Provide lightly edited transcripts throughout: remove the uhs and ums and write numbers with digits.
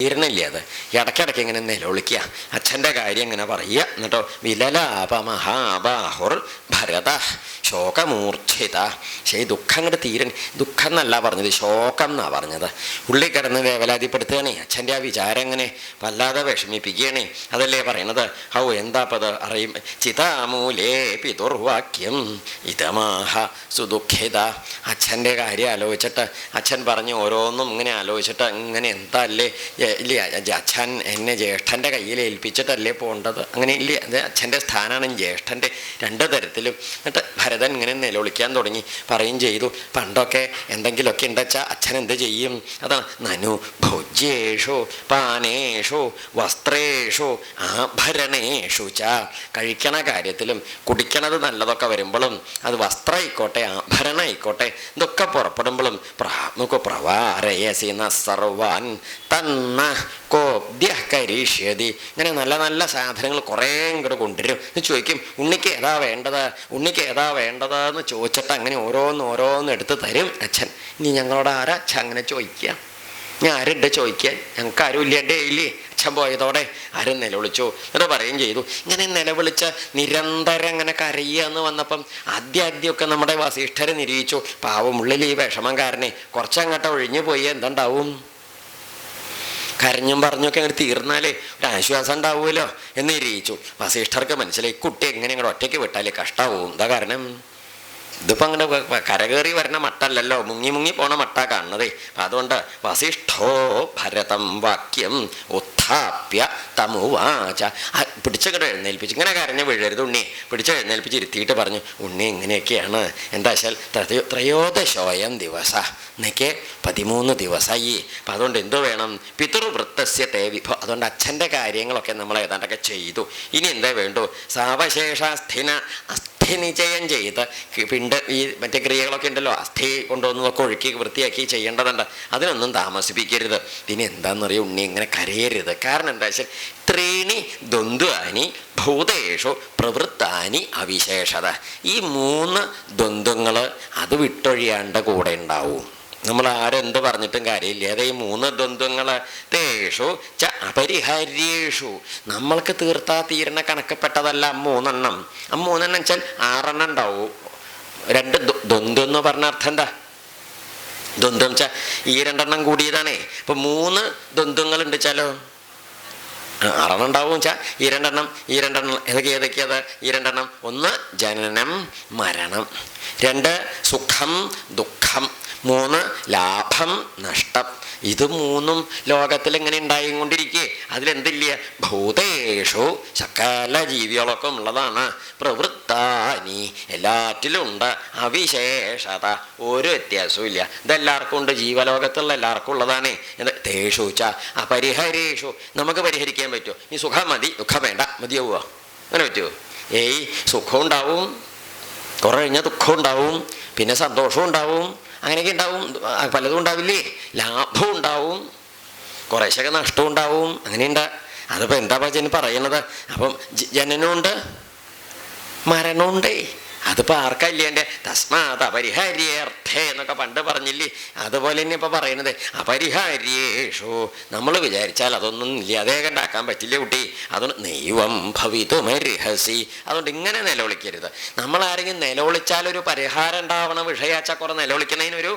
തീരണില്ല. അത് ഇടയ്ക്കിടയ്ക്ക് ഇങ്ങനെ നിലവിളിക്കുക, അച്ഛൻ്റെ കാര്യം ഇങ്ങനെ പറയുക. എന്നിട്ടോ വിലലാപ മഹാബാഹുർ ഭരത ശോകമൂർച്ഛിത. പക്ഷേ ഈ ദുഃഖം അങ്ങോട്ട് തീരണി. ദുഃഖം എന്നല്ല പറഞ്ഞത്, ശോകം എന്നാണ് പറഞ്ഞത്. ഉള്ളി കിടന്ന് വേവലാതിപ്പെടുത്തുകയാണേ. അച്ഛൻ്റെ ആ വിചാരം ഇങ്ങനെ വല്ലാതെ വിഷമിപ്പിക്കുകയാണേ. അതല്ലേ പറയണത്. ഹൗ എന്താപ്പത് അറിയും. ചിതാമൂലേ പിതുർവാക്യം ഇതമാഹ സുദുഃഖിത. അച്ഛൻ്റെ കാര്യം ആലോചിച്ചിട്ട് അച്ഛൻ പറഞ്ഞ് ഓരോന്നും ഇങ്ങനെ ആലോചിച്ചിട്ട് ഇങ്ങനെ എന്താ അല്ലേ ഇല്ല, അച്ഛൻ എന്നെ ജ്യേഷ്ഠൻ്റെ കയ്യിൽ ഏൽപ്പിച്ചിട്ടല്ലേ പോകേണ്ടത്. അങ്ങനെ ഇല്ല, അത് അച്ഛൻ്റെ സ്ഥാനമാണ് ജ്യേഷ്ഠൻ്റെ. രണ്ട് തരത്തിലും. എന്നിട്ട് ഭരതൻ ഇങ്ങനെ നിലവിളിക്കാൻ തുടങ്ങി. പറയും ചെയ്തു, പണ്ടൊക്കെ എന്തെങ്കിലുമൊക്കെ ഉണ്ടെച്ചാൽ അച്ഛൻ എന്ത് ചെയ്യും? അതാണ് നനു ഭോജ്യേഷു പാനേഷു വസ്ത്രേഷു ആഭരണേഷു ച. കഴിക്കണ കാര്യത്തിലും കുടിക്കണത് നല്ലതൊക്കെ വരുമ്പോഴും, അത് വസ്ത്രമായിക്കോട്ടെ ആഭരണം ആയിക്കോട്ടെ, ഇതൊക്കെ പുറപ്പെടുമ്പോഴും നമുക്ക് പ്രവാരയസിന സർവാൻ തന്ന കോദ്യ കരിഷ്യതി. ഇങ്ങനെ നല്ല നല്ല സാധനങ്ങൾ കുറേ ഇങ്ങോട്ട് കൊണ്ടുവരും. ചോദിക്കും, ഉണ്ണിക്ക് ഏതാ വേണ്ടത്, ഉണ്ണിക്ക് ഏതാ വേണ്ടതെന്ന് ചോദിച്ചിട്ട് അങ്ങനെ ഓരോന്ന് എടുത്ത് തരും അച്ഛൻ. ഇനി ഞങ്ങളോട് ആരാ അച്ഛൻ അങ്ങനെ ചോദിക്കുക? ഞാൻ ആരുണ്ട് ചോദിക്കാൻ? ഞങ്ങൾക്ക് ആരും ഇല്ലാണ്ടേ ഇല്ലേ? അച്ഛൻ പോയതോടെ ആരും നിലവിളിച്ചു. എന്നിട്ട് പറയുകയും ചെയ്തു. ഇങ്ങനെ നിലവിളിച്ച് നിരന്തരം ഇങ്ങനെ കരയുക എന്ന് വന്നപ്പം ആദ്യമൊക്കെ നമ്മുടെ വസിഷ്ഠരെ നിരീക്ഷിച്ചു. പാവം ഉള്ളിൽ ഈ വിഷമം കാരണേ കുറച്ചങ്ങോട്ട് ഒഴിഞ്ഞു പോയി എന്താണ്ടാവും? കരഞ്ഞും പറഞ്ഞൊക്കെ അങ്ങനെ തീർന്നാലേ ഒരു ആശ്വാസം ഉണ്ടാവുമല്ലോ എന്ന് നിരീക്ഷിച്ചു. വസിഷ്ഠർക്ക് മനസ്സിലായി, കുട്ടി എങ്ങനെ ഇങ്ങോട്ട് ഒറ്റയ്ക്ക് വിട്ടാലേ കഷ്ടാവും. എന്താ കാരണം? ഇതിപ്പോൾ അങ്ങനെ കരകയറി വരുന്ന മട്ടല്ലല്ലോ, മുങ്ങി പോണ മട്ട കാണുന്നതേ. അപ്പം അതുകൊണ്ട് വസിഷ്ഠോ ഭരതം വാക്യം ഉത്ഥാപ്യ തമുവാച. പിടിച്ചങ്ങോട്ട് എഴുന്നേൽപ്പിച്ച്, ഇങ്ങനെ കരഞ്ഞ് വീഴരുത് ഉണ്ണി, പിടിച്ച് എഴുന്നേൽപ്പിച്ച് ഇരുത്തിയിട്ട് പറഞ്ഞു, ഉണ്ണി ഇങ്ങനെയൊക്കെയാണ്. എന്താ വെച്ചാൽ ത്രയോദശോയം ദിവസ, എന്നൊക്കെ 13 ദിവസമായി. അപ്പം അതുകൊണ്ട് എന്തു വേണം? പിതൃവൃത്തസ്യ തേ വിഭോ. അതുകൊണ്ട് അച്ഛൻ്റെ കാര്യങ്ങളൊക്കെ നമ്മൾ ഏതാണ്ടൊക്കെ ചെയ്തു. ഇനി എന്താ വേണ്ടു? സാവശേഷാസ്ഥിന നിശ്ചയം ചെയ്ത് ഈ മറ്റേ ക്രിയകളൊക്കെ ഉണ്ടല്ലോ, അസ്ഥി കൊണ്ടുവന്നതൊക്കെ ഒഴുക്കി വൃത്തിയാക്കി ചെയ്യേണ്ടതുണ്ട്. അതിനൊന്നും താമസിപ്പിക്കരുത്. പിന്നെ എന്താണെന്നറിയാം, ഉണ്ണി ഇങ്ങനെ കരയരുത്. കാരണം എന്താ വെച്ചാൽ ത്രീണി ദ്വന്ദ്വാനി ഭൂതേഷു പ്രവൃത്താനി അവിശേഷത. ഈ 3 ദ്വന്ദ്ങ്ങൾ അത് വിട്ടൊഴിയാണ്ട് കൂടെ ഉണ്ടാവും. നമ്മൾ ആരെന്ത് പറഞ്ഞിട്ടും കാര്യമില്ല. അതേ ഈ 3 ദ്വന്ദ്ങ്ങൾ തേഷു ച അപരിഹാര്യേഷു. നമ്മൾക്ക് തീർത്താ തീരണ കണക്കപ്പെട്ടതല്ല 3 എണ്ണം. 3 എണ്ണം വെച്ചാൽ 6 എണ്ണം ഉണ്ടാവും. 2 ദ്വന്ദ്വം എന്ന് പറഞ്ഞ അർത്ഥം എന്താ? ദ്വന്ദ്വം വെച്ചാൽ ഈ 2 എണ്ണം കൂടിയതാണേ. ഇപ്പൊ 3 ദ്വന്ദ്വങ്ങളുണ്ട് വെച്ചാലോ 6 എണ്ണം ഉണ്ടാവും വെച്ചാൽ ഈ 2 എണ്ണം ഏതൊക്കെയത്? ഈ 2 എണ്ണം. 1 ജനനം മരണം, 2 സുഖം ദുഃഖം, 3 ലാഭം നഷ്ടം. ഇത് 3ഉം ലോകത്തിൽ ഇങ്ങനെ ഉണ്ടായിക്കൊണ്ടിരിക്കേ. അതിലെന്തില്ല? ഭൂതേഷു സകല ജീവികളൊക്കെ ഉള്ളതാണ്. പ്രവൃത്താനി എല്ലാറ്റിലും ഉണ്ട്. അവിശേഷത ഒരു വ്യത്യാസവും ഇല്ല. ഇതെല്ലാവർക്കും ഉണ്ട്, ജീവലോകത്തുള്ള എല്ലാവർക്കും ഉള്ളതാണ്. തേഷു ച അപരിഹരേഷു. നമുക്ക് പരിഹരിക്കാൻ പറ്റുമോ? ഈ സുഖം മതി, ദുഃഖം വേണ്ട, മതിയാവുക? അങ്ങനെ പറ്റുമോ? സുഖം ഉണ്ടാവും, കുറെ കഴിഞ്ഞാൽ ദുഃഖം ഉണ്ടാവും, പിന്നെ സന്തോഷവും ഉണ്ടാവും, അങ്ങനെയൊക്കെ ഉണ്ടാവും. പലതും ഉണ്ടാവില്ലേ? ലാഭവും ഉണ്ടാവും, കുറേശ്ശൊക്കെ നഷ്ടവും ഉണ്ടാവും. അങ്ങനെയുണ്ട്. അതിപ്പോൾ എന്താ പറയുന്നത്? അപ്പം ജനനമുണ്ട് മരണമുണ്ടേ. അതിപ്പോൾ ആർക്കാ ഇല്ലേൻ്റെ? തസ്മാത് അപരിഹാര്യേർത്ഥേ എന്നൊക്കെ പണ്ട് പറഞ്ഞില്ലേ? അതുപോലെ തന്നെ ഇപ്പോൾ പറയുന്നത് അപരിഹാര്യേഷു. നമ്മൾ വിചാരിച്ചാൽ അതൊന്നും ഇല്ലാതെ ഉണ്ടാക്കാൻ പറ്റില്ല കുട്ടി. അതുകൊണ്ട് നൈവം ഭവിതുമർഹസി. അതുകൊണ്ട് ഇങ്ങനെ നിലവിളിക്കരുത്. നമ്മൾ ആരെങ്കിലും നിലവിളിച്ചാലൊരു പരിഹാരം ഉണ്ടാവണ വിഷയാച്ചാൽ കുറെ നിലവിളിക്കണതിനൊരു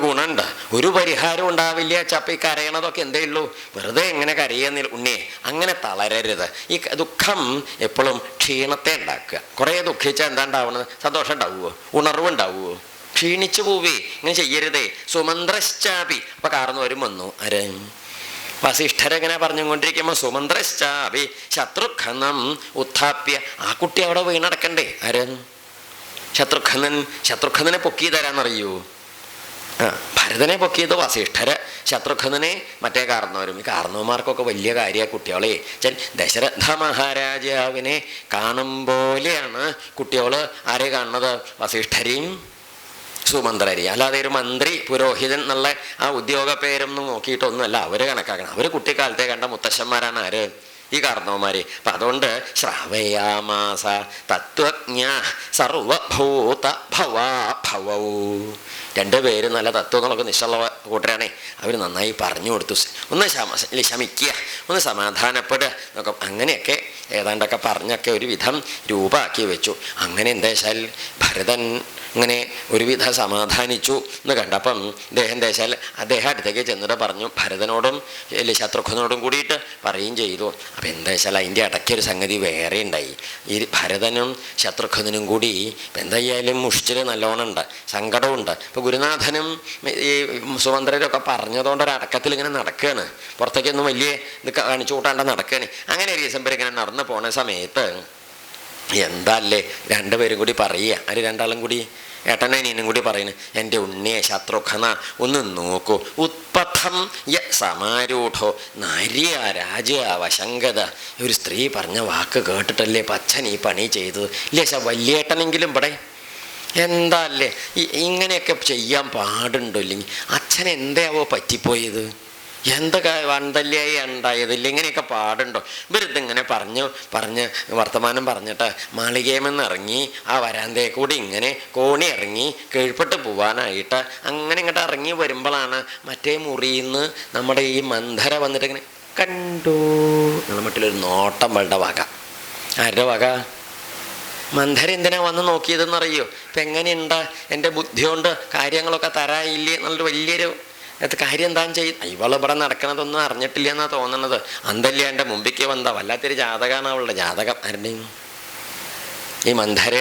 ഗുണമുണ്ട്. ഒരു പരിഹാരം ഉണ്ടാവില്ല. ചപ്പി കരയണതൊക്കെ എന്തേ ഉള്ളൂ? വെറുതെ എങ്ങനെ കരയുന്നില്ല ഉണ്ണിയെ. അങ്ങനെ തളരരുത്. ഈ ദുഃഖം എപ്പോഴും ക്ഷീണത്തെ ഉണ്ടാക്കുക. കുറേ ദുഃഖിച്ചാൽ എന്താ ഉണ്ടാവുന്നത്? സന്തോഷം ഉണ്ടാവുമോ? ഉണർവ് ഉണ്ടാവുമോ? ക്ഷീണിച്ചു പോവേ. ഇങ്ങനെ ചെയ്യരുതേ. സുമന്ത്രശ്ചാപി. അപ്പൊ കാർന്നവരും വന്നു. ആര്? വസിഷ്ഠരെങ്ങനെ പറഞ്ഞുകൊണ്ടിരിക്കുമ്പോൾ സുമന്ത്രശ്ചാപി ശത്രുഘ്നം ഉത്ഥാപ്യ. ആ കുട്ടി അവിടെ വീണടക്കണ്ടേ? ആര്? ശത്രുഘ്നനെ പൊക്കി തരാന്നറിയൂ? ഭരതനെ പൊക്കിയത് വസിഷ്ഠര്, ശത്രുഘ്നനെ മറ്റേ കാർന്നവരും. ഈ കാർന്നവന്മാർക്കൊക്കെ വലിയ കാര്യമാണ് കുട്ടികളെ. ദശരഥ മഹാരാജാവിനെ കാണും പോലെയാണ് കുട്ടികൾ ആരെ കാണുന്നത്? വസിഷ്ഠരെയും സുമന്ത്രരെയും. അല്ലാതെ ഒരു മന്ത്രി പുരോഹിതൻ എന്നുള്ള ആ ഉദ്യോഗ പേരൊന്നും നോക്കിയിട്ടൊന്നുമല്ല അവർ കണക്കാക്കണം. അവർ കുട്ടിക്കാലത്തെ കണ്ട മുത്തശ്ശന്മാരാണ് ആര്? ഈ കാർന്നവന്മാരെ. അപ്പം അതുകൊണ്ട് ശ്രാവയാമാസ തത്വജ്ഞ സർവഭൂത ഭവാ ഭവൗ. രണ്ടുപേരും നല്ല തത്വങ്ങളൊക്കെ നിശ്ചയുള്ള കൂട്ടരാണേ. അവർ നന്നായി പറഞ്ഞു കൊടുത്തു, ഒന്ന് ശമിക്കുക, ഒന്ന് സമാധാനപ്പെടുക എന്നൊക്കെ അങ്ങനെയൊക്കെ ഏതാണ്ടൊക്കെ പറഞ്ഞൊക്കെ ഒരു വിധം രൂപമാക്കി വെച്ചു. അങ്ങനെ എന്താ വെച്ചാൽ ഭരതൻ ഇങ്ങനെ ഒരുവിധം സമാധാനിച്ചു എന്ന് കണ്ടപ്പം അദ്ദേഹം എന്താ വെച്ചാൽ അദ്ദേഹം അടുത്തേക്ക് ചെന്നിട്ട് പറഞ്ഞു, ഭരതനോടും ശത്രുഘ്നോടും കൂടിയിട്ട് പറയുകയും ചെയ്തു. അപ്പം എന്താ വെച്ചാൽ അതിൻ്റെ ഇടയ്ക്കൊരു സംഗതി വേറെ ഉണ്ടായി. ഈ ഭരതനും ശത്രുഘ്നും കൂടി എന്തായാലും മുഷിച്ചിൽ നല്ലോണം ഉണ്ട്, സങ്കടമുണ്ട്. ഇപ്പോൾ ഗുരുനാഥനും ഈ സുമന്ത്രരൊക്കെ പറഞ്ഞതുകൊണ്ട് ഒരു അടക്കത്തിൽ ഇങ്ങനെ നടക്കുകയാണ്, പുറത്തേക്കൊന്നും വലിയ ഇത് കാണിച്ചു കൂട്ടാണ്ട് നടക്കുകയാണ്. അങ്ങനെ ഒരു ദിവസം പേര് ഇങ്ങനെ നടന്നു പോണ സമയത്ത് എന്താല്ലേ രണ്ടുപേരും കൂടി പറയുക, ആര് രണ്ടാളും കൂടി, ഏട്ടനീനും കൂടി പറയുന്നു, എൻ്റെ ഉണ്ണിയെ ശത്രുഘ്ന ഒന്ന് നോക്കൂ, ഉത്പഥം യ സമാരൂഢോ നാര്യ രാജ വശങ്കത. ഒരു സ്ത്രീ പറഞ്ഞ വാക്ക് കേട്ടിട്ടല്ലേ അച്ഛൻ ഈ പണി ചെയ്തത് ഇല്ലേ? വലിയേട്ടനെങ്കിലും ഇവിടെ എന്താ അല്ലേ ഇങ്ങനെയൊക്കെ ചെയ്യാൻ പാടുണ്ടോ? ഇല്ലെങ്കിൽ അച്ഛൻ എന്താവോ പറ്റിപ്പോയത്, എന്തൊക്കെ വണ്ടല്യായി ഉണ്ടായതില്ല, ഇങ്ങനെയൊക്കെ പാടുണ്ടോ? ഇവരിതിങ്ങനെ പറഞ്ഞ് വർത്തമാനം പറഞ്ഞിട്ട് മാളികേമെന്ന് ഇറങ്ങി ആ വരാന്തയെ കൂടി ഇങ്ങനെ കോണി ഇറങ്ങി കീഴ്പ്പെട്ട് പോവാനായിട്ട് അങ്ങനെ ഇങ്ങോട്ട് ഇറങ്ങി വരുമ്പോഴാണ് മറ്റേ മുറിയിൽ നിന്ന് നമ്മുടെ ഈ മന്ധര വന്നിട്ട് ഇങ്ങനെ കണ്ടു എന്നുള്ള മട്ടിലൊരു നോട്ടം വളുടെ വക. ആരുടെ വക? മന്ധര എന്തിനാ വന്ന് നോക്കിയതെന്നറിയോ? ഇപ്പം എങ്ങനെയുണ്ട് എൻ്റെ ബുദ്ധി കൊണ്ട് കാര്യങ്ങളൊക്കെ തരായില്ലേ എന്നുള്ളൊരു വലിയൊരു കാര്യം എന്താണെന്ന് ചെയ്ത് ഇവളിവിടെ നടക്കണതൊന്നും അറിഞ്ഞിട്ടില്ല എന്നാണ് തോന്നണത്. അന്തല്യാൻ്റെ മുമ്പിക്ക് വന്ന വല്ലാത്തൊരു ജാതകമാണ് അവളുടെ ജാതകം. ആരുടെയും ഈ മന്ധര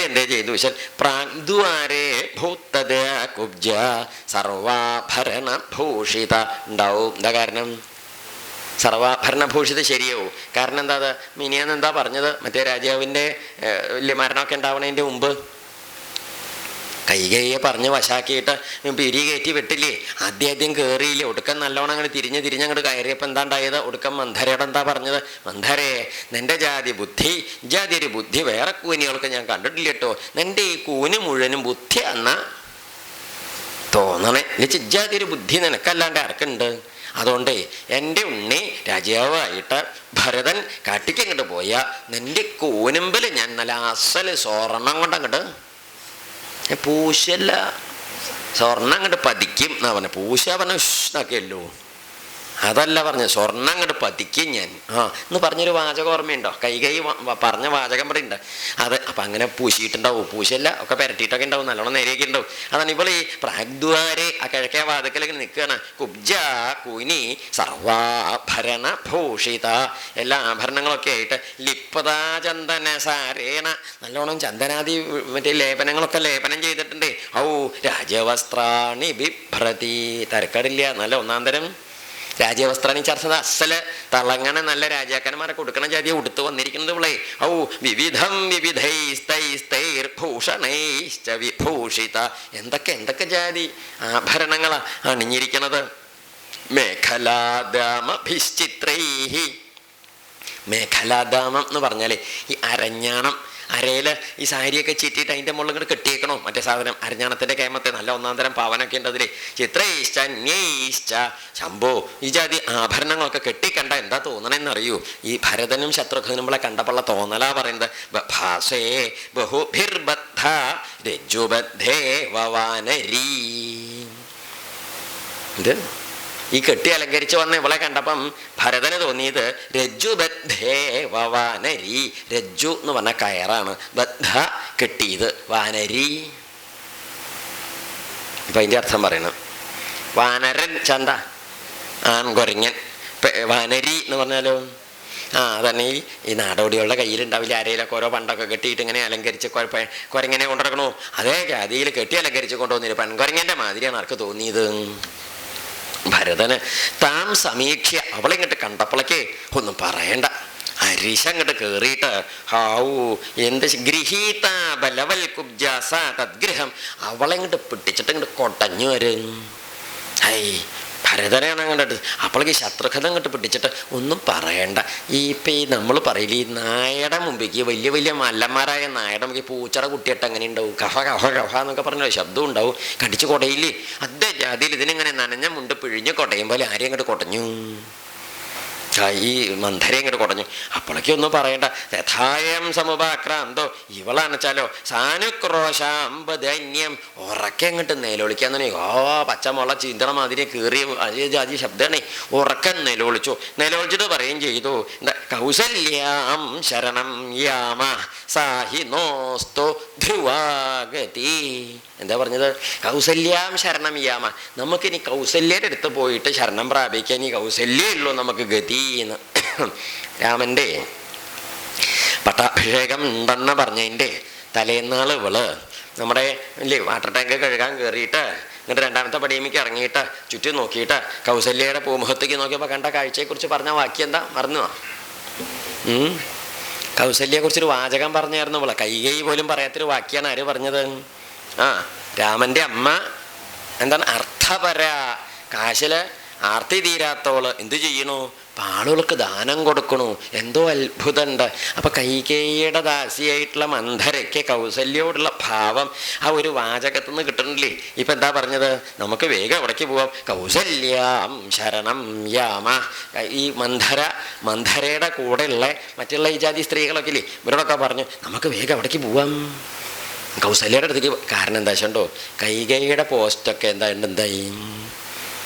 എന്തേ ചെയ്തു വെച്ചാൽ പ്രാഗ്ദ്വാരേ ഭൂത്തത കുബ്ജ സർവാഭരണ ഭൂഷിത ഉണ്ടാവും. എന്താ കാരണം? സർവാഭരണഭൂഷിത ശരിയാവും. കാരണം എന്താ? അത് മിനിയാന്ന് എന്താ പറഞ്ഞത്? മറ്റേ രാജാവിൻ്റെ വലിയ മരണമൊക്കെ ഉണ്ടാവണതിൻ്റെ മുമ്പ് കൈകയെ പറഞ്ഞ് വശാക്കിയിട്ട് പിരി കയറ്റി വിട്ടില്ലേ? ആദ്യം കയറിയില്ലേ? ഒടുക്കം നല്ലോണം അങ്ങനെ തിരിഞ്ഞങ്ങോട്ട് കയറിയപ്പോൾ എന്താ ഉണ്ടായത്? ഒടുക്കം മന്ധരയോടെ എന്താ പറഞ്ഞത്? മന്ധരേ, നിൻ്റെ ജാതി ബുദ്ധി ജാതി ഒരു ബുദ്ധി വേറെ കൂനികൾക്ക് ഞാൻ കണ്ടിട്ടില്ല കേട്ടോ. നിൻ്റെ ഈ കൂന് മുഴുവനും ബുദ്ധി എന്നാ തോന്നണേ. ഇജാതി ഒരു ബുദ്ധി നിനക്കല്ലാണ്ട് ആർക്കുണ്ട്? അതുകൊണ്ട് എൻ്റെ ഉണ്ണി രാജാവായിട്ട് ഭരതൻ കാട്ടിക്കങ്ങോട്ട് പോയാൽ നിൻ്റെ കൂനുമ്പിൽ ഞാൻ നല്ല അസല് സ്വർണം കൊണ്ടങ്ങോട്ട് പൂശല്ല, സ്വർണ്ണം അങ്ങോട്ട് പതിക്കും എന്നാ പറഞ്ഞ. പൂശ പറഞ്ഞ ഉഷ്ണൊക്കെയല്ലോ, അതല്ല പറഞ്ഞ സ്വർണ്ണം അങ്ങോട്ട് പതിക്കും ഞാൻ. എന്ന് പറഞ്ഞൊരു വാചകം ഓർമ്മയുണ്ടോ? കൈ പറഞ്ഞ വാചകം ഇവിടെ ഉണ്ട് അത്. അപ്പം അങ്ങനെ പൂശിയിട്ടുണ്ടാവും, പൂശല്ല ഒക്കെ പെരട്ടിയിട്ടൊക്കെ ഉണ്ടാവും, നല്ലോണം നേരെയൊക്കെ ഉണ്ടാവും. അതാണ് ഇപ്പോൾ ഈ പ്രാഗ്ദ്വാരെ ആ കിഴക്കേ വാതിക്കലേക്ക് നിൽക്കുകയാണ്. കുബ്ജ കുനി സർവാഭരണ ഭൂഷിത, എല്ലാ ആഭരണങ്ങളൊക്കെ ആയിട്ട് ലിപ്തതാ ചന്ദന സാരേണ, നല്ലോണം ചന്ദനാദി മറ്റേ ലേപനങ്ങളൊക്കെ ലേപനം ചെയ്തിട്ടുണ്ട്. ഔ രാജവസ്ത്രാണി ബിഭ്രതി, തരക്കടില്ല, നല്ല ഒന്നാം തരം രാജവസ്ത്രാണി ചർച്ചത് അസല് തളങ്ങണ നല്ല രാജാക്കന്മാരെ കൊടുക്കണ ജാതിയെ ഉടുത്ത് വന്നിരിക്കുന്നത് ഇവളെ. ഔ വിവിധം വിവിധൈസ്തൈസ്തൈർഭൂഷണൈശ്ച വിഭൂഷിത, എന്തൊക്കെ ജാതി ആഭരണങ്ങളാ അണിഞ്ഞിരിക്കണത്. മേഖലാദാമഭിശ്ചിത്രൈഹി, മേഖലാദാമം എന്ന് പറഞ്ഞാലേ ഈ അരഞ്ഞാണം, അരയിൽ ഈ സാരിയൊക്കെ ചീറ്റിയിട്ട് അതിൻ്റെ മുകളിൽ ഇങ്ങോട്ട് കെട്ടിയേക്കണോ മറ്റേ സാധനം, അരഞ്ഞാണത്തിൻ്റെ കേമത്തെ നല്ല ഒന്നാം തരം പാവനൊക്കെ ഉണ്ട് അതിൽ. ചിത്രയിശ്ച ന്യയിശ്ച ശംഭോ, ഈ ജാതി ആഭരണങ്ങളൊക്കെ കെട്ടിക്കണ്ട എന്താ തോന്നണെന്നറിയൂ? ഈ ഭരതനും ശത്രുഘ്നുകളെ കണ്ടപ്പോഴുള്ള തോന്നലാ പറയുന്നത്. ഭാസേ ബഹുഭിർബദ്ധ രജ്ജുബദ്ധേ വവാനരീ. ഇത് ഈ കെട്ടി അലങ്കരിച്ച് വന്ന ഇവളെ കണ്ടപ്പം ഭരതന് തോന്നിയത് രജ്ജുബദ്ധേ വാനരി. രജ്ജു എന്ന് പറഞ്ഞ കയറാണ്, ബദ്ധ കെട്ടിയത്, വാനരി ഇപ്പം അതിൻ്റെ അർത്ഥം പറയണം. വാനരൻ ചന്ത ആൺകൊരങ്ങൻ, വാനരി എന്ന് പറഞ്ഞാലോ അതന്നെ ഈ നാടോടികളുടെ കയ്യിലുണ്ടാവില്ല, ആരെയിലൊക്കെ ഓരോ പണ്ടൊക്കെ കെട്ടിയിട്ട് ഇങ്ങനെ അലങ്കരിച്ച് കുരങ്ങനെ കൊണ്ടിടക്കണോ അതേ ജാതിയിൽ കെട്ടി അലങ്കരിച്ച് കൊണ്ടുവന്നില്ല. പെൺകുരങ്ങൻ്റെ മാതിരിയാണ് ആർക്ക് തോന്നിയത്? ഭരതന് താൻ സമീക്ഷ്യ അവളിങ്ങോട്ട് കണ്ടപ്പോഴേക്ക് ഒന്നും പറയണ്ട, അരിശങ്ങോട്ട് കയറിയിട്ട് ഹാവൂ എന്ത് ഗൃഹീത ബലവൽ കുബ്ജാസ തദ്ഗൃഹം, അവളെങ്ങോട്ട് പിടിച്ചിട്ട് ഇങ്ങോട്ട് കൊട്ടഞ്ഞു വരും. ഹൈ ഭരതനെയാണ് അങ്ങോട്ട്. അപ്പോഴേക്ക് ശത്രുഘ്നം അങ്ങോട്ട് പിടിച്ചിട്ട് ഒന്നും പറയണ്ട. ഇപ്പം ഈ നമ്മൾ പറയില്ല, ഈ നായയുടെ മുമ്പേക്ക് വലിയ വലിയ മല്ലന്മാരായ നായയുടെ മുമ്പ് പൂച്ചറ കുട്ടിയിട്ട് അങ്ങനെ ഉണ്ടാവും, കഫ കഫ കഫ എന്നൊക്കെ പറഞ്ഞ ശബ്ദം ഉണ്ടാവും, കടിച്ച് കൊടയില്ലേ. അതേ ജാതിയിൽ ഇതിനിങ്ങനെ നനഞ്ഞ മുണ്ട് പിഴിഞ്ഞ് കൊടയും പോലെ ആരെയും അങ്ങോട്ട് കൊടഞ്ഞു. ഈ മന്ധരെ ഇങ്ങോട്ട് കുടഞ്ഞു. അപ്പോഴേക്കും ഒന്നും പറയണ്ട. യഥായം സമുപാക്രാന്തോ, ഇവളാണെച്ചാലോ സാനുക്രോശാമ്പധന്യം ഉറക്കെ അങ്ങോട്ട് നിലവിളിക്കാൻ തന്നെ. പച്ചമുള ചീന്തണ മാതിരി കീറിയ ജാതി ശബ്ദമാണ്. ഉറക്കം നിലവിളിച്ചിട്ട് പറയുകയും ചെയ്തു, എന്താ കൗസല്യാം ശരണം യാമ സാഹി നോസ്തോ ധ്രുവാഗതി. എന്താ പറഞ്ഞത്? കൗസല്യാം ശരണം യാമ, നമുക്കിനി കൗസല്യയുടെ അടുത്ത് പോയിട്ട് ശരണം പ്രാപിക്കാൻ ഈ കൗസല്യമുള്ളൂ നമുക്ക് ഗതിന്ന്. രാമൻ്റെ പട്ടാഭിഷേകം ഉണ്ടെന്ന് പറഞ്ഞതിൻ്റെ തലേന്നാൾ ഇവള് നമ്മുടെ ഇല്ലേ വാട്ടർ ടാങ്ക് കഴുകാൻ കയറിയിട്ട് എന്നിട്ട് രണ്ടാമത്തെ പടിയമ്മയ്ക്ക് ഇറങ്ങിയിട്ട് ചുറ്റും നോക്കിയിട്ട് കൗസല്യയുടെ പൂമുഖത്തേക്ക് നോക്കിയപ്പോൾ കണ്ട കാഴ്ചയെക്കുറിച്ച് പറഞ്ഞ വാക്യം എന്താ മറന്നുവോ? കൗസല്യയെക്കുറിച്ചൊരു വാചകം പറഞ്ഞായിരുന്നു ഇവളെ. കൈകൈ പോലും പറയാത്തൊരു വാക്യാണ് ആര് പറഞ്ഞത്? രാമൻ്റെ അമ്മ എന്താണ് അർത്ഥപര, കാശില് ആർത്തി തീരാത്തോള് എന്തു ചെയ്യണു? പാളുകൾക്ക് ദാനം കൊടുക്കണു. എന്തോ അത്ഭുതമുണ്ട്. അപ്പൊ കൈകേയിയുടെ ദാസിയായിട്ടുള്ള മന്ധരയ്ക്ക് കൗസല്യോടുള്ള ഭാവം ആ ഒരു വാചകത്തിൽ നിന്ന് കിട്ടണില്ലേ? ഇപ്പൊ എന്താ പറഞ്ഞത്? നമുക്ക് വേഗം എവിടേക്ക് പോവാം? കൗസല്യാം ശരണം യാമ. ഈ മന്ധരയുടെ കൂടെയുള്ള മറ്റുള്ള ഈ ജാതി സ്ത്രീകളൊക്കെ ഇല്ലേ, ഇവരോടൊക്കെ പറഞ്ഞു നമുക്ക് വേഗം എവിടേക്ക് പോവാം? കൗസല്യയുടെ അടുത്തേക്ക്. കാരണം എന്താ വെച്ചോ, കൈകൈയുടെ പോസ്റ്റൊക്കെ എന്തായി?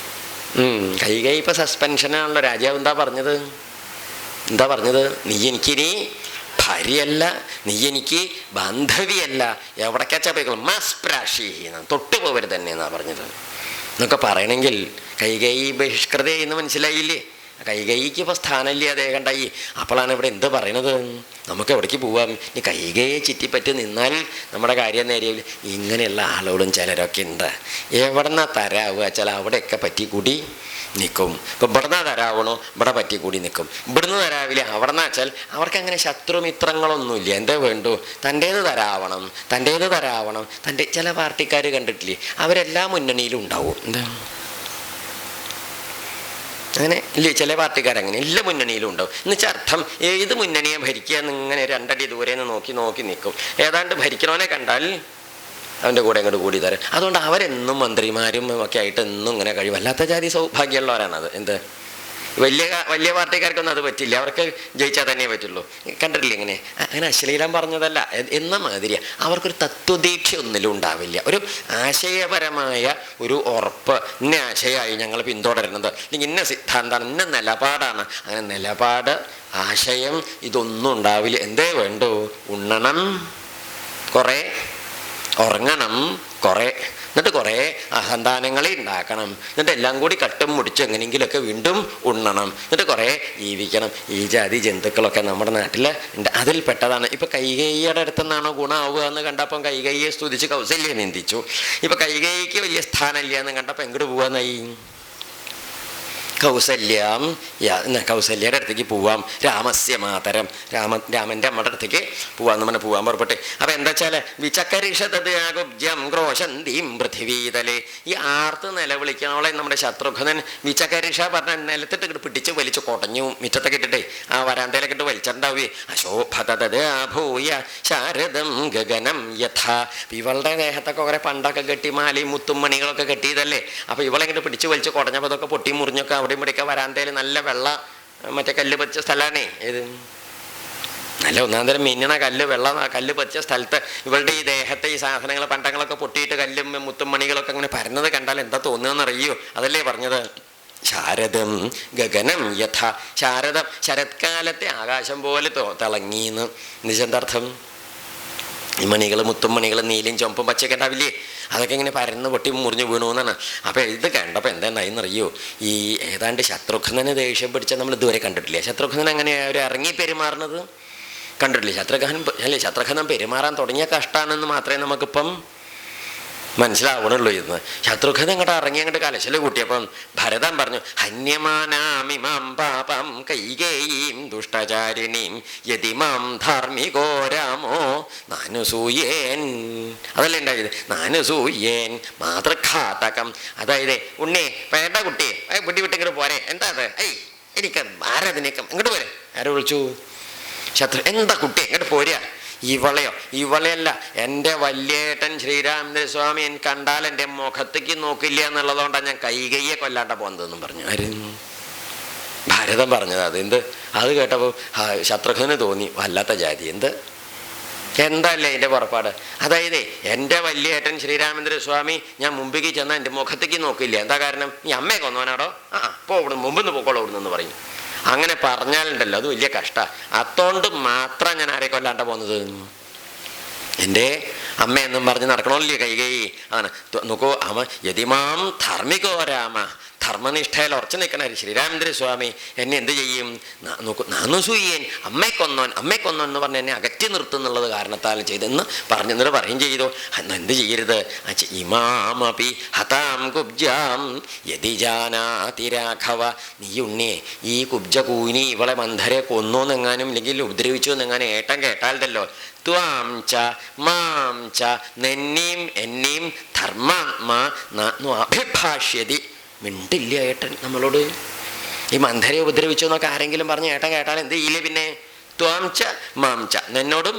കൈകൈ ഇപ്പൊ സസ്പെൻഷനാണല്ലോ. രാജാവ് എന്താ പറഞ്ഞത്? നീ എനിക്കിനി ഭാര്യയല്ല, നീ എനിക്ക് ബാന്ധവിയല്ല, എവിടേക്കാച്ചാ പോയിക്കോളും, മസ്പ്രാഷി തൊട്ടു പോവരുത് തന്നെ എന്നാ പറഞ്ഞത് എന്നൊക്കെ പറയണമെങ്കിൽ കൈകൈ ബഹിഷ്കൃതയെന്ന് മനസ്സിലായില്ലേ? കൈകൈക്ക് ഇപ്പോൾ സ്ഥാനമില്ല, അതേ കണ്ടായി. അപ്പോഴാണ് ഇവിടെ എന്ത് പറയണത്? നമുക്ക് എവിടേക്ക് പോവാം? ഈ കൈകൈയെ ചുറ്റിപ്പറ്റി നിന്നാൽ നമ്മുടെ കാര്യം നേരിയ. ഇങ്ങനെയുള്ള ആളുകളും ചിലരൊക്കെ ഉണ്ട്. എവിടെന്നാ തരാവുക വെച്ചാൽ അവിടെയൊക്കെ പറ്റി കൂടി നിൽക്കും. ഇപ്പം ഇവിടുന്ന് തരാവണോ, ഇവിടെ പറ്റി കൂടി നിൽക്കും. ഇവിടുന്ന് തരാവില്ല, അവിടെ നിന്ന് വെച്ചാൽ അവർക്ക് അങ്ങനെ ശത്രുമിത്രങ്ങളൊന്നുമില്ല. എന്തേ വേണ്ടു? തൻ്റേത് തരാവണം. തൻ്റെ ചില പാർട്ടിക്കാർ കണ്ടിട്ടില്ലേ, അവരെല്ലാ മുന്നണിയിലും ഉണ്ടാവും. എന്താ അങ്ങനെ ഇല്ലേ? ചില പാർട്ടിക്കാരങ്ങനെ എല്ലാ മുന്നണിയിലും ഉണ്ടാവും. എന്നുവെച്ചാൽ അർത്ഥം ഏത് മുന്നണിയെ ഭരിക്കുക എന്നിങ്ങനെ രണ്ടടി ദൂരെ നിന്ന് നോക്കി നിൽക്കും. ഏതാണ്ട് ഭരിക്കണവനെ കണ്ടാൽ അവൻ്റെ കൂടെ അങ്ങോട്ട് കൂടി തരാം. അതുകൊണ്ട് അവരെന്നും മന്ത്രിമാരും ഒക്കെ ആയിട്ട് എന്നും ഇങ്ങനെ കഴിയും. വല്ലാത്ത ജാതി സൗഭാഗ്യമുള്ളവരാണത്. എന്ത് വലിയ പാർട്ടിക്കാർക്കൊന്നും അത് പറ്റില്ല. അവർക്ക് ജയിച്ചാൽ തന്നെ പറ്റുള്ളൂ. കണ്ടിട്ടില്ല ഇങ്ങനെ അങ്ങനെ അശ്ലീലം പറഞ്ഞതല്ല എന്ന മാതിരി അവർക്കൊരു തത്വദീക്ഷ ഒന്നിലും ഉണ്ടാവില്ല. ഒരു ആശയപരമായ ഒരു ഉറപ്പ്, ഇന്ന ആശയമായി ഞങ്ങൾ പിന്തുടരുന്നത്, അല്ലെങ്കിൽ ഇന്ന സിദ്ധാന്തമാണ്, ഇന്ന നിലപാടാണ്. അങ്ങനെ നിലപാട്, ആശയം ഇതൊന്നും ഉണ്ടാവില്ല. എന്തേ വേണ്ടു? ഉണ്ണണം കുറേ, ഉറങ്ങണം കുറേ, എന്നിട്ട് കുറേ സന്താനങ്ങളെ ഉണ്ടാക്കണം, എന്നിട്ട് എല്ലാം കൂടി കട്ടും മുടിച്ച് എങ്ങനെയെങ്കിലുമൊക്കെ വീണ്ടും ഉണ്ണണം, എന്നിട്ട് കുറേ ജീവിക്കണം. ഈ ജാതി ജന്തുക്കളൊക്കെ നമ്മുടെ നാട്ടിൽ ഉണ്ട്. അതിൽപ്പെട്ടതാണ്. ഇപ്പം കൈകൈയുടെ അടുത്തുനിന്നാണോ ഗുണമാവുക എന്ന് കണ്ടപ്പം കൈകൈയെ സ്തുതിച്ച് കൗസല്യെ നിന്ദിച്ചു. ഇപ്പം കൈകൈക്ക് വലിയ സ്ഥാനമില്ല എന്ന് കണ്ടപ്പോൾ എങ്ങോട്ട് പോവാന്നായി? കൗസല്യയുടെ അടുത്തേക്ക് പോവാം. രാമസ്യ മാതരം, രാമൻ്റെ അമ്മയുടെ അടുത്തേക്ക് പോവാന്ന് പറഞ്ഞാൽ പോവാൻ പുറപ്പെട്ട്. അപ്പം എന്താ വെച്ചാൽ വിചകരിഷതം ക്രോശന്തീം പൃഥിവീതലേ, ഈ ആർത്ത് നിലവിളിക്കണോളെ നമ്മുടെ ശത്രുഘ്നൻ വിചകരിഷ പറഞ്ഞ നിലത്തിട്ട് ഇട്ട് പിടിച്ച് വലിച്ച് കൊടഞ്ഞു. മുറ്റത്തൊക്കെ ഇട്ടിട്ടേ ആ വരാന്തയിലൊക്കെ ഇട്ട് വലിച്ചിട്ടുണ്ടാവേ. അശോഭതഭൂയ ശാരദം ഗഗനം യഥാ. ഇവളുടെ ദേഹത്തൊക്കെ കുറെ പണ്ടൊക്കെ കെട്ടി മാലയും മുത്തും മണികളൊക്കെ കെട്ടിയതല്ലേ. അപ്പം ഇവളെങ്ങനെ പിടിച്ച് വലിച്ച് കൊടഞ്ഞപ്പോൾ അതൊക്കെ പൊട്ടി മുറിഞ്ഞൊക്കെ അവിടെ ഇവിടെയൊക്കെ വരാന്തയിൽ നല്ല വെള്ള മറ്റേ കല്ല് പച്ച സ്ഥലമാണേ. ഏത് നല്ല ഒന്നാം തരം മിന്നണ കല്ല് പച്ച സ്ഥലത്ത് ഇവളുടെ ഈ ദേഹത്തെ ഈ സാധനങ്ങൾ പണ്ടങ്ങളൊക്കെ പൊട്ടിയിട്ട് കല്ലും മുത്തും മണികളൊക്കെ അങ്ങനെ പരന്നത് കണ്ടാൽ എന്താ തോന്നുകയെന്നറിയോ? അതല്ലേ പറഞ്ഞത് ശാരദം ഗഗനം യഥ. ശാരദം ശരത്കാലത്തെ ആകാശം പോലെ തിളങ്ങിന്ന്. നിജന്തർത്ഥം ഈ മണികൾ മുത്തും മണികൾ നീലയും ചുമപ്പും പച്ചയൊക്കെ ഉണ്ടാവില്ലേ, അതൊക്കെ ഇങ്ങനെ പരന്ന് പൊട്ടി മുറിഞ്ഞു വീണു എന്നാണ്. അപ്പോൾ ഇത് കണ്ടപ്പോൾ എന്താ ഉണ്ടായിന്നറിയോ? ഈ ഏതാണ്ട് ശത്രുഘ്നന് ദേഷ്യം പിടിച്ചാൽ നമ്മൾ ഇതുവരെ കണ്ടിട്ടില്ല. ശത്രുഘ്നൻ അങ്ങനെ ഒരു ഇറങ്ങി പെരുമാറുന്നത് കണ്ടിട്ടില്ലേ? ശത്രുഘ്നൻ പെരുമാറാൻ തുടങ്ങിയ കഷ്ടമാണെന്ന് മാത്രമേ നമുക്കിപ്പം മനസ്സിലാവണുള്ളൂ. ഇന്ന് ശത്രുഘ്നൻ അങ്ങോട്ട് ഇറങ്ങി അങ്ങോട്ട് കലശൽ കൂട്ടിയപ്പം ഭരതൻ പറഞ്ഞു, ഹന്യമാനാമിമാം പാപം കൈകേയീം ദുഷ്ടചാരിണീം യതിമാം ധാർമ്മികോ രാമോ നാനുസൂയേൻ. അതല്ലേ ഉണ്ടായത്? നാനുസൂയേൻ മാതൃഘാതകം. അതായത് ഉണ്ണി വേണ്ട കുട്ടി വിട്ടിങ്ങോട്ട് പോരെ. എന്താ അത്? എനിക്ക് ആരതിനേക്കും ഇങ്ങോട്ട് പോരെ. ആരെ വിളിച്ചു? ശത്രു. എന്താ കുട്ടി ഇങ്ങോട്ട് പോരുക. ഇവളെയല്ല, എൻ്റെ വല്യേട്ടൻ ശ്രീരാമചന്ദ്രസ്വാമി എൻ കണ്ടാൽ എൻ്റെ മുഖത്തേക്ക് നോക്കില്ല എന്നുള്ളതുകൊണ്ടാണ് ഞാൻ കൈകയ്യെ കൊല്ലാണ്ട പോകുന്നതെന്നും പറഞ്ഞു. ആര്? ഭരതൻ പറഞ്ഞത് അത് എന്ത്? അത് കേട്ടപ്പോൾ ശത്രുഘ്നന് തോന്നി വല്ലാത്ത ജാതി. എന്ത് എന്തല്ലേ അതിൻ്റെ പുറപ്പാട്? അതായത് എൻ്റെ വലിയേട്ടൻ ശ്രീരാമചന്ദ്രസ്വാമി ഞാൻ മുമ്പിലേക്ക് ചെന്നാൽ എൻ്റെ മുഖത്തേക്ക് നോക്കില്ല. എന്താ കാരണം? നീ അമ്മയെ കൊന്നവനാടോ? അപ്പോൾ ഇവിടെ മുമ്പെന്ന് പോക്കോളൂ ഇവിടുന്ന് പറയും. അങ്ങനെ പറഞ്ഞാലുണ്ടല്ലോ അത് വലിയ കഷ്ടമാണ്. അതുകൊണ്ട് മാത്രം ഞാൻ ആരെ കൊല്ലാണ്ട പോകുന്നത്. എൻ്റെ അമ്മയെന്നും പറഞ്ഞ് നടക്കണമല്ലേ കൈകേയി. അതാണ് നോക്കൂ, അമ്മ യതിമാം ധാർമ്മികോ രാമ, ധർമ്മനിഷ്ഠയിൽ ഉറച്ചു നിൽക്കണ ശ്രീരാമചന്ദ്രസ്വാമി എന്നെ എന്ത് ചെയ്യും? നോക്കൂ, നാനുസൂയൻ അമ്മയെ കൊന്നോൻ എന്ന് പറഞ്ഞ് എന്നെ അകറ്റി നിർത്തുന്നുള്ളത് കാരണത്താൽ ചെയ്തെന്ന് പറഞ്ഞെന്നിട്ട് പറയും ചെയ്തു. അന്ന് എന്ത് ചെയ്യരുത്? ഇമാമപി ഹതാം കുബ്ജാം യതി ജാനാതി രാഘവ. നീ ഉണ്ണിയെ ഈ കുബ്ജ കൂനി ഇവളെ മന്ധരെ കൊന്നോന്നെങ്ങാനും ഇല്ലെങ്കിൽ ഉപദ്രവിച്ചു എന്നെങ്ങാനും ഏട്ടൻ കേട്ടാലല്ലോ ത്വാം ച മാം ച നിന്നെയും എന്നെയും ധർമ്മാത്മാ അഭിഭാഷ്യതി. മിണ്ടില്ല ഏട്ടൻ നമ്മളോട്. ഈ മന്ധരെ ഉപദ്രവിച്ചു എന്നൊക്കെ ആരെങ്കിലും പറഞ്ഞ് ഏട്ടൻ കേട്ടാൽ എന്ത് ചെയ്യില്ലേ? പിന്നെ ത്വാം ച മാം ച, എന്നോടും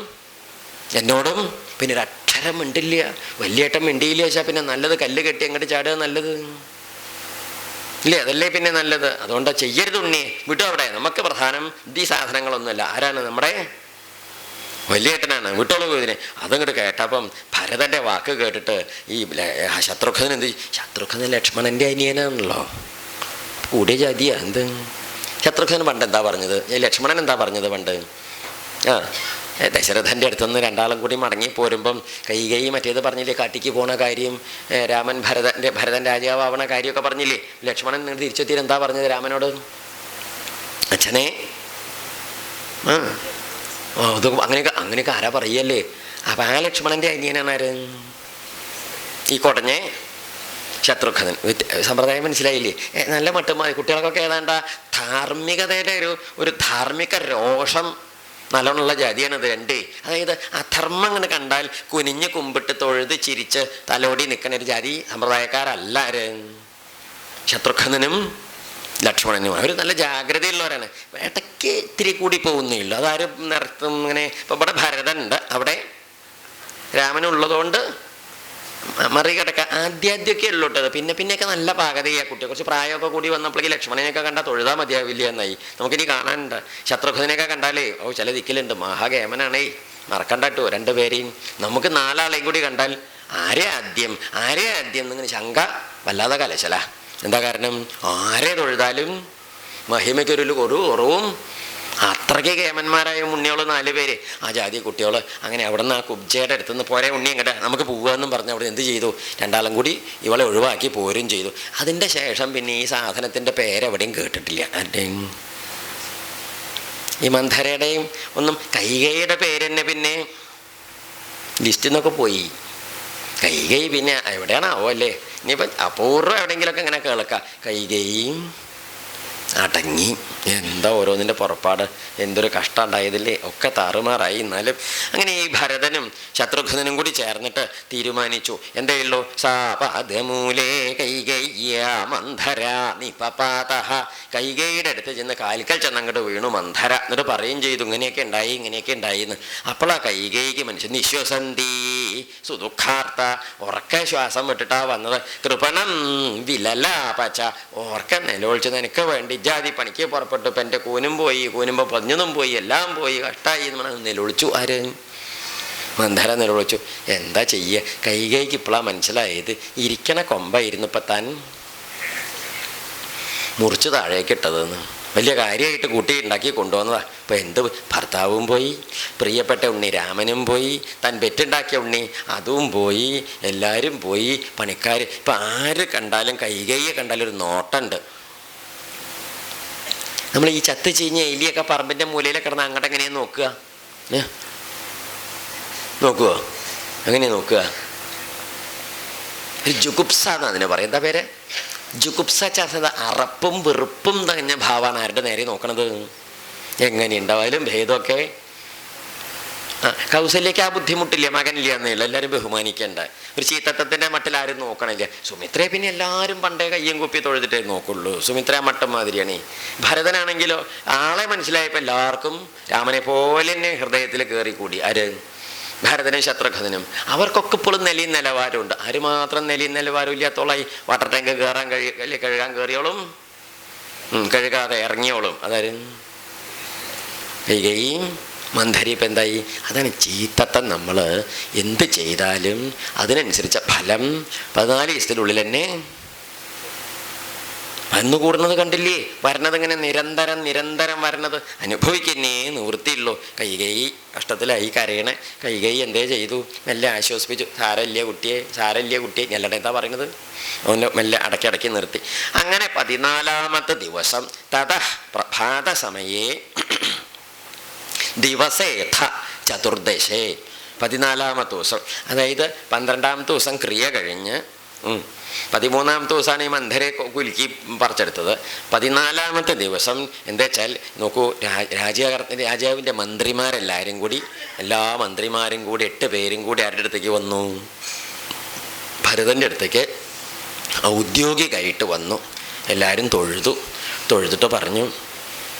പിന്നെ ഒരു അക്ഷരം മിണ്ടില്ല. വലിയേട്ടൻ മിണ്ടിയില്ല വെച്ചാൽ പിന്നെ നല്ലത് കല്ല് കെട്ടി അങ്ങോട്ട് ചാടുക നല്ലത് ഇല്ലേ? അതല്ലേ പിന്നെ നല്ലത്. അതുകൊണ്ടാ ചെയ്യരുത് ഉണ്ണി, വിട്ടു അവിടെ. നമുക്ക് പ്രധാനം ഈ സാധനങ്ങളൊന്നുമല്ല. ആരാണ്? നമ്മുടെ വലിയേട്ടനാണ്. വിട്ടോളൂ ഇതിനെ. അതങ്ങോട്ട് കേട്ടപ്പം ഭരതൻ്റെ വാക്ക് കേട്ടിട്ട് ഈ ശത്രുഘ്നൻ എന്ത്? ശത്രുഘ്നൻ ലക്ഷ്മണൻ്റെ അനിയനാണല്ലോ, കൂടിയ ജാതിയാ. എന്ത് ശത്രുഘ്നൻ പണ്ട് എന്താ പറഞ്ഞത്? ലക്ഷ്മണൻ എന്താ പറഞ്ഞത് പണ്ട്? ദശരഥൻ്റെ അടുത്തുനിന്ന് രണ്ടാളും കൂടി മടങ്ങി പോരുമ്പം കൈകൈ മറ്റേത് പറഞ്ഞില്ലേ, കാട്ടിക്ക് പോണ കാര്യം, രാമൻ ഭരതൻ രാജാവാവണ കാര്യമൊക്കെ പറഞ്ഞില്ലേ. ലക്ഷ്മണൻ നിങ്ങൾ തിരിച്ചെത്തിയിട്ട് എന്താ പറഞ്ഞത് രാമനോട്? അച്ഛനെ അത് അങ്ങനെയൊക്കെ ആരാ പറയല്ലേ? അപ്പം ആ ലക്ഷ്മണൻ്റെ അനിയനാണ് ആര്? ഈ കൊടഞ്ഞേ ശത്രുഘ്നൻ. സമ്പ്രദായം മനസ്സിലായില്ലേ? നല്ല മട്ടുമായി കുട്ടികൾക്കൊക്കെ ഏതാണ്ട ധാർമ്മികതയുടെ ഒരു ധാർമ്മിക രോഷം നല്ലോണമുള്ള ജാതിയാണത്. രണ്ട്, അതായത് അധർമ്മം അങ്ങനെ കണ്ടാൽ കുനിഞ്ഞ് കുമ്പിട്ട് തൊഴുത് ചിരിച്ച് തലോടി നിൽക്കുന്ന ഒരു ജാതി സമ്പ്രദായക്കാരല്ല ആര്? ശത്രുഘ്നനും ലക്ഷ്മണനും. അവർ നല്ല ജാഗ്രതയുള്ളവരാണ്. ഇടയ്ക്ക് ഇത്തിരി കൂടി പോകുന്നേ ഉള്ളൂ. അതാരും നിർത്തും ഇങ്ങനെ. ഇപ്പം ഇവിടെ ഭരതൻ ഉണ്ട്, അവിടെ രാമനുള്ളതുകൊണ്ട് മറികടക്കാൻ ആദ്യമൊക്കെ ഉള്ളൂ കേട്ടത്. പിന്നെയൊക്കെ നല്ല പാകതയാ. കുട്ടിയെ കുറച്ച് പ്രായമൊക്കെ കൂടി വന്നപ്പോഴേക്ക് ലക്ഷ്മണനെയൊക്കെ കണ്ടാൽ തൊഴുതാൽ മതിയാവില്ല എന്നായി. നമുക്കിനി കാണാനുണ്ട്. ശത്രുഘ്നനെയൊക്കെ കണ്ടാലേ ചില ദിക്കിലുണ്ട്, മഹാഗേമനാണേ, മറക്കണ്ടോ രണ്ടുപേരെയും. നമുക്ക് നാലാളെയും കൂടി കണ്ടാൽ ആരെ ആദ്യം എന്നിങ്ങനെ ശങ്ക വല്ലാതെ കലശല. എന്താ കാരണം? ആരെ തൊഴുതാലും മഹിമയ്ക്കൊരു കുറവും. അത്രയ്ക്ക് കേമന്മാരായ ഉണ്ണിയോള് 4 പേര്, ആ ജാതി കുട്ടികൾ. അങ്ങനെ അവിടെ നിന്ന് ആ കുബ്ജയുടെ അടുത്തുനിന്ന് പോരെ ഉണ്ണി എങ്ങോട്ട് നമുക്ക് പോവുകയെന്നും പറഞ്ഞ് അവിടെ എന്ത് ചെയ്തു? രണ്ടാളും കൂടി ഇവളെ ഒഴിവാക്കി പോരും ചെയ്തു. അതിൻ്റെ ശേഷം പിന്നെ ഈ സാധനത്തിൻ്റെ പേരെവിടെയും കേട്ടിട്ടില്ല. ആരുടെയും ഈ മന്ധരയുടെയും ഒന്നും. കൈകൈയുടെ പേര് തന്നെ പിന്നെ ലിസ്റ്റിൽ നിന്നൊക്കെ പോയി. കൈകൈ പിന്നെ എവിടെയാണാവോ അല്ലേ? ഇനിയിപ്പം അപൂർവം എവിടെയെങ്കിലുമൊക്കെ ഇങ്ങനെ കേൾക്കാം. കൈകൈയും അടങ്ങി. എന്താ ഓരോന്നിൻ്റെ പുറപ്പാട്! എന്തൊരു കഷ്ടം ഉണ്ടായതില്ലേ? ഒക്കെ താറുമാറായി. എന്നാലും അങ്ങനെ ഈ ഭരതനും ശത്രുഘ്നനും കൂടി ചേർന്നിട്ട് തീരുമാനിച്ചു. എന്തേയുള്ളൂ? സാപാദമൂലേ കൈകയ്യ മന്ധര നിപപാത. കൈകൈയുടെ അടുത്ത് ചെന്ന് കാൽക്കൽ ചെന്നങ്ങോട്ട് വീണു മന്ധര. എന്നിട്ട് പറയുകയും ചെയ്തു ഇങ്ങനെയൊക്കെ ഉണ്ടായി എന്ന്. അപ്പോഴാ കൈകൈക്ക് മനുഷ്യൻ നിശ്വസന്തി സുദുഃഖാർത്ത. ഉറക്ക ശ്വാസം വിട്ടിട്ടാ വന്നത്. കൃപണം വിലലാപച്ച. ഓർക്ക നിലവിളിച്ച് നിനക്ക് വേണ്ടി ജാതി പണിക്ക് പുറപ്പെട്ടു. ഇപ്പം എൻ്റെ കൂനും പോയി, കൂനുമ്പോൾ പഞ്ഞതും പോയി, എല്ലാം പോയി, കഷ്ടായി എന്ന് പറഞ്ഞാൽ നിലവിളിച്ചു. ആര്? മന്ധര നിലവിളിച്ചു. എന്താ ചെയ്യുക? കൈകൈക്ക് ഇപ്പോഴാണ് മനസ്സിലായത് ഇരിക്കണ കൊമ്പായിരുന്നു ഇപ്പം താൻ മുറിച്ച് താഴേക്കിട്ടതെന്ന്. വലിയ കാര്യമായിട്ട് കൂട്ടി ഉണ്ടാക്കി കൊണ്ടുവന്നതാ. ഇപ്പം എന്ത്? ഭർത്താവും പോയി, പ്രിയപ്പെട്ട ഉണ്ണി രാമനും പോയി, താൻ പെറ്റുണ്ടാക്കിയ ഉണ്ണി അതും പോയി, എല്ലാവരും പോയി, പണിക്കാർ. ഇപ്പം ആര് കണ്ടാലും കൈകൈയെ കണ്ടാലും ഒരു നോട്ടുണ്ട്. നമ്മൾ ഈ ചത്ത് ചീഞ്ഞ എലിയൊക്കെ പറമ്പിൻ്റെ മൂലയിലൊക്കെ കിടന്ന് അങ്ങോട്ട് എങ്ങനെയാണ് നോക്കുക? നോക്കുവോ? എങ്ങനെയാണ് നോക്കുക? ഒരു ജുഗുപ്സ എന്നാണ് അതിനെ പറയും. എന്താ പേര്? ജുഗുപ്സ. ചാസത അറപ്പും വെറുപ്പും തകഞ്ഞ ഭാവമാണ് ആരുടെ നേരെ നോക്കണത്. എങ്ങനെയുണ്ടാവാലും ഭേദമൊക്കെ. കൗസല്യക്ക് ആ ബുദ്ധിമുട്ടില്ല, മകനില്ല എന്നേയുള്ളൂ. എല്ലാവരും ബഹുമാനിക്കേണ്ട. ഒരു ചീത്തത്വത്തിൻ്റെ മട്ടിൽ ആരും നോക്കണില്ല. സുമിത്രയെ പിന്നെ എല്ലാവരും പണ്ടേ കയ്യും കുപ്പി തൊഴുതിട്ടേ നോക്കുള്ളൂ. സുമിത്ര മട്ടം മാതിരിയാണ്. ഭരതനാണെങ്കിലോ ആളെ മനസ്സിലായപ്പോൾ എല്ലാവർക്കും രാമനെ പോലെ തന്നെ ഹൃദയത്തിൽ കയറി കൂടി. ആര്? ഭരതനും ശത്രുഘ്നനും. അവർക്കൊക്കെ ഇപ്പോഴും നിലയും നിലവാരമുണ്ട്. ആര് മാത്രം നിലയും നിലവാരവും ഇല്ലാത്തോളായി വാട്ടർ ടാങ്ക് കഴുകാൻ കയറിയോളും കഴുകാതെ ഇറങ്ങിയോളും. അതായത് കൈകേയി മന്ധരി ഇപ്പം എന്തായി? അതാണ് ചീത്തത്തം. നമ്മൾ എന്ത് ചെയ്താലും അതിനനുസരിച്ച ഫലം 14 ദിവസത്തിനുള്ളിൽ തന്നെ വന്നുകൂടുന്നത് കണ്ടില്ലേ? വരണത് ഇങ്ങനെ നിരന്തരം നിരന്തരം വരണത് അനുഭവിക്കുന്നേ നിവൃത്തിയുള്ളൂ. കൈകേയി കഷ്ടത്തിലായി, കരയണേ. കൈകേയി എന്തേ ചെയ്തു? മെല്ലെ ആശ്വസിപ്പിച്ചു. സാരല്യ കുട്ടിയെ, സാരല്യ കുട്ടിയെ. ഞങ്ങളുടെ എന്താ പറയുന്നത്? ഒന്ന് മെല്ലെ അടക്കി നിർത്തി. അങ്ങനെ 14ാമത്തെ ദിവസം തഥ പ്രഭാത സമയേ ദിവസേഥ ചതുർദശേ, 14ാമത്തെ ദിവസം, അതായത് 12ാമത്തെ ദിവസം ക്രിയ കഴിഞ്ഞ് 13ാമത്തെ ദിവസമാണ് ഈ മന്ധരെ കുലുക്കി പറിച്ചെടുത്തത്. 14ാമത്തെ ദിവസം എന്താ വെച്ചാൽ നോക്കൂ, രാജാവിൻ്റെ മന്ത്രിമാരെല്ലാവരും കൂടി, എല്ലാ മന്ത്രിമാരും കൂടി 8 പേരും കൂടി ആരുടെ അടുത്തേക്ക് വന്നു? ഭരതൻ്റെ അടുത്തേക്ക് ഔദ്യോഗികമായിട്ട് വന്നു. എല്ലാവരും തൊഴുതിട്ട് പറഞ്ഞു,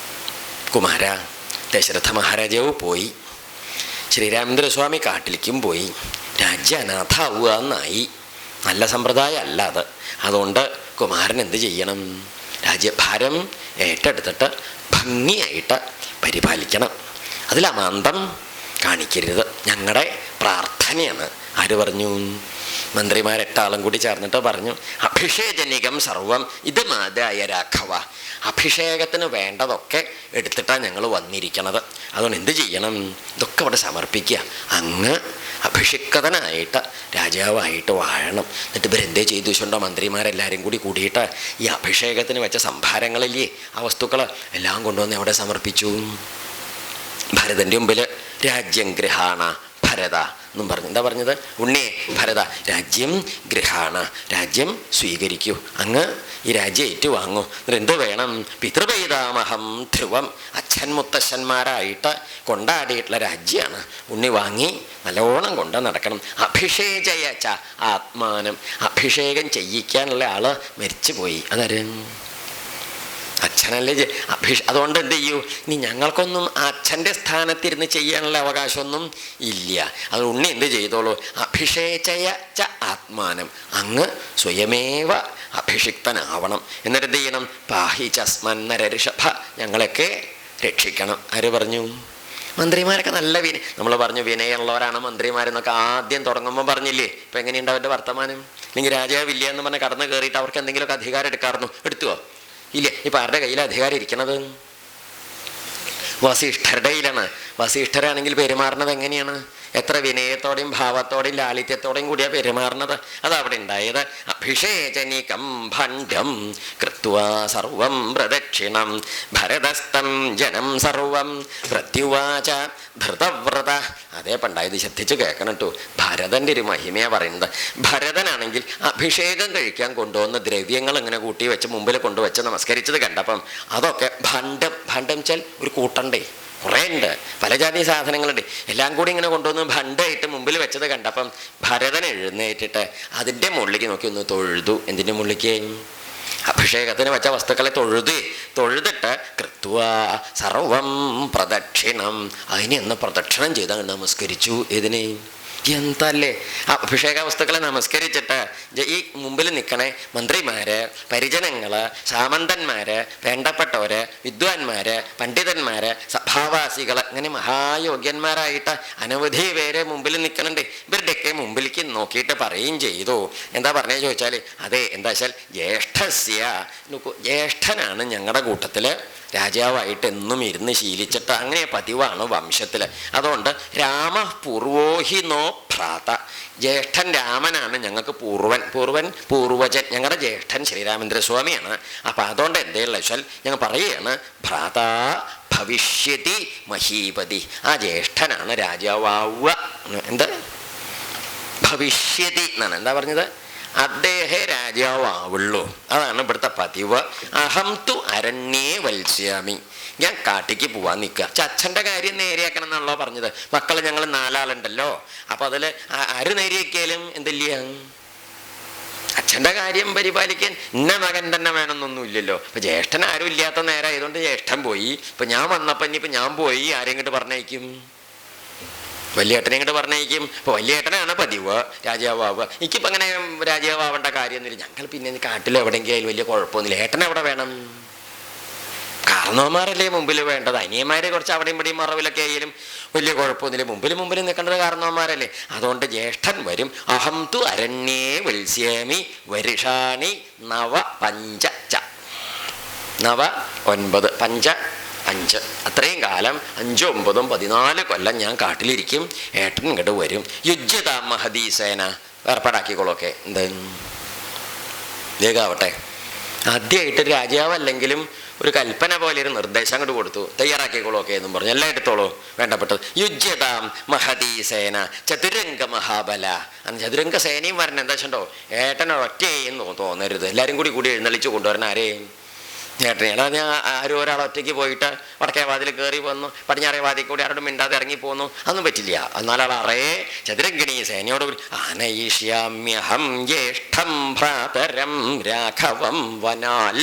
കുമാര, ദശരഥ മഹാരാജാവ് പോയി, ശ്രീരാമചന്ദ്രസ്വാമി കാട്ടിലേക്കും പോയി, രാജ്യം അനാഥാവുക എന്നായി. നല്ല സമ്പ്രദായം അല്ല അത്. അതുകൊണ്ട് കുമാരൻ എന്ത് ചെയ്യണം? രാജ്യഭാരം ഏറ്റെടുത്തിട്ട് ഭംഗിയായിട്ട് പരിപാലിക്കണം. അതിൽ അമാന്തം കാണിക്കരുത്. ഞങ്ങളുടെ പ്രാർത്ഥനയാണ്. ആര് പറഞ്ഞു? മന്ത്രിമാർ 8 ആളും കൂടി ചേർന്നിട്ട് പറഞ്ഞു, അഭിഷേചനികം സർവം ഇത് മാതായ രാഘവ. അഭിഷേകത്തിന് വേണ്ടതൊക്കെ എടുത്തിട്ടാണ് ഞങ്ങൾ വന്നിരിക്കണത്. അതുകൊണ്ട് എന്ത് ചെയ്യണം? ഇതൊക്കെ അവിടെ സമർപ്പിക്കുക. അങ്ങ് അഭിഷിക്തനായിട്ട് രാജാവായിട്ട് വാഴണം. എന്നിട്ട് ഇവരെന്തേ ചെയ്തു വെച്ചുണ്ടോ? മന്ത്രിമാരെല്ലാവരും കൂടി കൂടിയിട്ട് ഈ അഭിഷേകത്തിന് വെച്ച സംഭാരങ്ങളില്ലേ, ആ വസ്തുക്കൾ എല്ലാം കൊണ്ടുവന്ന് എവിടെ സമർപ്പിച്ചു? ഭരതൻ്റെ മുമ്പിൽ. രാജ്യം ഗൃഹാണ ഭരത എന്നും പറഞ്ഞു. എന്താ പറഞ്ഞത്? ഉണ്ണേ ഭരത, രാജ്യം ഗൃഹാണ, രാജ്യം സ്വീകരിക്കൂ. അങ്ങ് ഈ രാജ്യം ഏറ്റുവാങ്ങൂ. എന്നിട്ട് എന്ത് വേണം? പിതൃപൈതാമഹം ധ്രുവം, അച്ഛൻ മുത്തശ്ശന്മാരായിട്ട് കൊണ്ടാടിയിട്ടുള്ള രാജ്യമാണ്. ഉണ്ണി വാങ്ങി നല്ലോണം കൊണ്ട് നടക്കണം. അഭിഷേചയച്ച ആത്മാനം, അഭിഷേകം ചെയ്യിക്കാനുള്ള ആള് മരിച്ചു പോയി. അതാര്? അച്ഛനല്ലേ അതുകൊണ്ട് എന്ത് ചെയ്യൂ? ഇനി ഞങ്ങൾക്കൊന്നും അച്ഛൻ്റെ സ്ഥാനത്തിരുന്ന് ചെയ്യാനുള്ള അവകാശമൊന്നും ഇല്ല. അത് ഉണ്ണി എന്ത് ചെയ്തോളൂ? അഭിഷേചയ ച ആത്മാനം, അങ്ങ് സ്വയമേവ അഭിഷിക്തനാവണം. എന്നിട്ട് എന്ത് ചെയ്യണം? പാഹി ചസ്മൻ നരഋഷഭ, ഞങ്ങളൊക്കെ രക്ഷിക്കണം. ആര് പറഞ്ഞു? മന്ത്രിമാരൊക്കെ നല്ല നമ്മൾ പറഞ്ഞു വിനയമുള്ളവരാണ് മന്ത്രിമാരെന്നൊക്കെ ആദ്യം തുടങ്ങുമ്പോൾ പറഞ്ഞില്ലേ? ഇപ്പം എങ്ങനെയുണ്ട് അവരുടെ വർത്തമാനം? അല്ലെങ്കിൽ രാജാവില്ല എന്ന് പറഞ്ഞ് കടന്നു കയറിയിട്ട് അവർക്ക് എന്തെങ്കിലുമൊക്കെ അധികാരം എടുക്കാറുണ്ടോ? എടുത്തുവോ? ഇല്ല. ഇപ്പം ആരുടെ കയ്യിലാണ് അധികാരം ഇരിക്കണത്? വസിഷ്ഠരുടെ കയ്യിലാണ്. വസിഷ്ഠരാണെങ്കിൽ പെരുമാറുന്നത് എങ്ങനെയാണ്? എത്ര വിനയത്തോടെയും ഭാവത്തോടെയും ലാളിത്യത്തോടെയും കൂടിയാണ് പെരുമാറുന്നത്. അതവിടെ ഉണ്ടായത്. അഭിഷേചനികം ഭണ്ഡം കൃത്വാ സർവം പ്രദക്ഷിണം ഭരതസ്തം ജനം സർവം പ്രത്യുവാച ധൃതവ്രത. അതേ പണ്ടായത്. ശ്രദ്ധിച്ച് കേൾക്കണം കേട്ടോ. ഭരതൻ്റെ ഒരു മഹിമയാണ് പറയുന്നത്. ഭരതനാണെങ്കിൽ അഭിഷേകം കഴിക്കാൻ കൊണ്ടുവന്ന ദ്രവ്യങ്ങൾ ഇങ്ങനെ കൂട്ടി വെച്ച് മുമ്പിൽ കൊണ്ടുവച്ച് നമസ്കരിച്ചത് കണ്ടപ്പം അതൊക്കെ ഭണ്ഡം വെച്ചാൽ ഒരു കൂട്ടണ്ടേ, കുറേ ഉണ്ട്, പല ജാതി സാധനങ്ങളുണ്ട്. എല്ലാം കൂടി ഇങ്ങനെ കൊണ്ടുവന്ന് ഭണ്ഡായിട്ട് മുമ്പിൽ വെച്ചത് കണ്ടപ്പം ഭരതൻ എഴുന്നേറ്റിട്ട് അതിൻ്റെ മുകളിലേക്ക് നോക്കി ഒന്ന് തൊഴുതു. എന്തിൻ്റെ മുകളിലേക്ക്? അഭിഷേകത്തിന് വെച്ച വസ്തുക്കളെ തൊഴുതിട്ട് കൃത്വാ സർവം പ്രദക്ഷിണം, അതിനെ ഒന്ന് പ്രദക്ഷിണം ചെയ്ത് നമസ്കരിച്ചു. ഇതിന് എന്തല്ലേ? അഭിഷേക വസ്തുക്കളെ നമസ്കരിച്ചിട്ട് ഈ മുമ്പിൽ നിൽക്കണേ മന്ത്രിമാര്, പരിജനങ്ങള്, സാമന്തന്മാര്, വേണ്ടപ്പെട്ടവര്, വിദ്വാൻമാര്, പണ്ഡിതന്മാര്, സഭാവാസികള്, അങ്ങനെ മഹായോഗ്യന്മാരായിട്ട് അനവധി പേരെ മുമ്പിൽ നിൽക്കണുണ്ട്. ഇവരുടെയൊക്കെ മുമ്പിലേക്ക് നോക്കിയിട്ട് പറയുകയും ചെയ്തു. എന്താ പറഞ്ഞേ ചോദിച്ചാൽ, അതെ എന്താ വെച്ചാൽ ജ്യേഷ്ഠസ്യ, ജ്യേഷ്ഠനാണ് ഞങ്ങളുടെ കൂട്ടത്തില് രാജാവായിട്ട് എന്നും ഇരുന്ന് ശീലിച്ചിട്ട് അങ്ങനെ പതിവാണ് വംശത്തിൽ. അതുകൊണ്ട് രാമ പൂർവോഹി നോ ഭ്രാത, ജ്യേഷ്ഠൻ രാമനാണ് ഞങ്ങൾക്ക് പൂർവജൻ, ഞങ്ങളുടെ ജ്യേഷ്ഠൻ ശ്രീരാമചന്ദ്രസ്വാമിയാണ്. അപ്പം അതുകൊണ്ട് എന്തേയുള്ള വെച്ചാൽ ഞങ്ങൾ പറയുകയാണ് ഭ്രാത ഭവിഷ്യതി മഹീപതി, ആ ജ്യേഷ്ഠനാണ് രാജാവാവുക. എന്താ ഭവിഷ്യതി എന്നാണ് എന്താ പറഞ്ഞത്? അദ്ദേഹം രാജാവാവുള്ളൂ. അതാണ് ഇവിടുത്തെ പതിവ്. അഹം തു അരണ്യേ വത്സ്യാമി, ഞാൻ കാട്ടിക്ക് പോവാൻ നിൽക്കുക. അച്ഛൻ്റെ കാര്യം നേരെയാക്കണം എന്നാണല്ലോ പറഞ്ഞത്. മക്കൾ ഞങ്ങൾ 4 ആളുണ്ടല്ലോ. അപ്പം അതിൽ ആര് നേരെയാക്കിയാലും എന്തില്ല, അച്ഛൻ്റെ കാര്യം പരിപാലിക്കാൻ ഇന്ന മകൻ തന്നെ വേണമെന്നൊന്നുമില്ലല്ലോ. ഇപ്പം ജ്യേഷ്ഠൻ ആരും ഇല്ലാത്ത നേരമായതുകൊണ്ട് ജ്യേഷ്ഠൻ പോയി. ഇപ്പം ഞാൻ വന്നപ്പോൾ ഇനിയിപ്പോൾ ഞാൻ പോയി ആരെങ്കിലും പറഞ്ഞയക്കും? വലിയേട്ടനെ ഇങ്ങോട്ട് പറഞ്ഞേക്കും. ഇപ്പോൾ വലിയേട്ടനാണ് പതിവ് രാജാവാവുക. എനിക്കിപ്പോൾ അങ്ങനെ രാജാവാവേണ്ട കാര്യമൊന്നുമില്ല. ഞങ്ങൾ പിന്നെ കാട്ടിൽ എവിടെയെങ്കിലും വലിയ കുഴപ്പമൊന്നുമില്ല. ഏട്ടൻ എവിടെ വേണം? കാരണവന്മാരല്ലേ മുമ്പിൽ വേണ്ടത്. അനിയന്മാരെ കുറച്ച് അവിടെയും ഇവിടെയും മറവിലൊക്കെ ആയാലും വലിയ കുഴപ്പമൊന്നുമില്ല. മുമ്പിൽ നിൽക്കേണ്ടത് കാരണവന്മാരല്ലേ. അതുകൊണ്ട് ജ്യേഷ്ഠൻ വരും. അഹം തു അരണ്യേ വത്സ്യാമി വരുഷാണി നവ പഞ്ച ച. നവ 9, പഞ്ച 5. അത്രയും കാലം 5, 9, 14 കൊല്ലം ഞാൻ കാട്ടിലിരിക്കും. ഏട്ടൻ ഇങ്ങോട്ട് വരും. യുജ്യത മഹദീസേന, ഏർപ്പാടാക്കിക്കോളൊക്കെ. എന്ത് വേഗാവട്ടെ. ആദ്യമായിട്ട് രാജാവല്ലെങ്കിലും ഒരു കൽപ്പന പോലെ ഒരു നിർദ്ദേശം അങ്ങോട്ട് കൊടുത്തു. തയ്യാറാക്കിക്കോളൊക്കെ എന്നും പറഞ്ഞു. എല്ലാം എടുത്തോളൂ വേണ്ടപ്പെട്ടത്. യുജ്യതാം മഹദീസേന ചതുരംഗ മഹാബല. അന്ന് ചതുരംഗ സേനയും വരണം. എന്താ വെച്ചിട്ടുണ്ടോ, ഏട്ടൻ ഒറ്റയെന്ന് തോന്നരുത്. എല്ലാവരും കൂടി എഴുന്നള്ളിച്ച് കൊണ്ടുവരണം. ആരെയും ഏട്ടനെയാണ്. ഞാൻ ആരും ഒരാൾ ഒറ്റയ്ക്ക് പോയിട്ട് വടക്കേ വാതിൽ കയറി വന്നു, പടിഞ്ഞാറേ വാതിൽ കൂടി ആരോടും മിണ്ടാതെ ഇറങ്ങിപ്പോന്നു, അതൊന്നും പറ്റില്ല. എന്നാലാളറേ ചതുരംഗിണി സേനയോട് ആനയിഷ്യാമ്യഹം ജ്യേഷ്ഠം ഭ്രാതരം രാഘവം വനാൽ.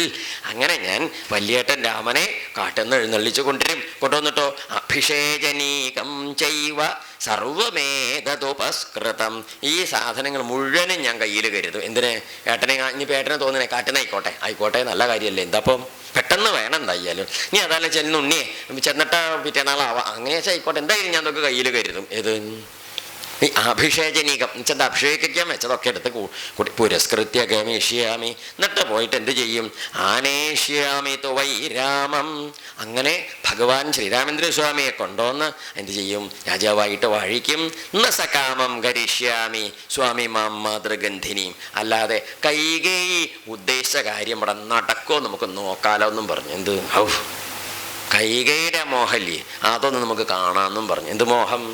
അങ്ങനെ ഞാൻ വലിയേട്ടൻ രാമനെ കാട്ടിന്ന് എഴുന്നള്ളിച്ചു കൊണ്ടുവന്നിട്ടോ അഭിഷേചനീകം ചൈവ സർവമേതതുപസ്കൃതം. ഈ സാധനങ്ങൾ മുഴുവനും ഞാൻ കയ്യിൽ കരുതും. എന്തിന്? ഏട്ടനെ ഇനിയിപ്പോൾ ഏട്ടനെ തോന്നുന്നേ കാട്ടിന്ന് ആയിക്കോട്ടെ, നല്ല കാര്യമല്ലേ. എന്താപ്പം പെട്ടെന്ന് വേണം എന്തായാലും. നീ അതല്ല ചെല്ലുന്ന ഉണ്ണിയെ ചെന്നിട്ട് പിറ്റേന്നാളാവാം, അങ്ങനെ വെച്ചാൽ ആയിക്കോട്ടെ, എന്തായാലും ഞാൻ അതൊക്കെ കയ്യിൽ കരുതും. ഏത് ഈ അഭിഷേചനീകം എന്നുവെച്ചാൽ അഭിഷേകിക്കാൻ വെച്ചതൊക്കെ എടുത്ത് പുരസ്കൃത്യ ഗമേഷ്യാമി. എന്നിട്ട് പോയിട്ട് എന്ത് ചെയ്യും? ആനേഷ്യാമി തുവൈ രാമം. അങ്ങനെ ഭഗവാൻ ശ്രീരാമേന്ദ്രസ്വാമിയെ കൊണ്ടുവന്ന് എന്ത് ചെയ്യും? രാജാവായിട്ട് വാഴിക്കും. ന സകാമം കരിഷ്യാമി സ്വാമി മാം മാതൃഗന്ധിനിയും. അല്ലാതെ കൈകേയി ഉദ്ദേശിച്ച കാര്യം ഇവിടെ നടക്കോ നമുക്ക് നോക്കാലോ എന്നും പറഞ്ഞു. എന്ത് കൈകേയുടെ മോഹല്ലേ, അതൊന്നും നമുക്ക് കാണാമെന്നും പറഞ്ഞു. എന്ത് മോഹം?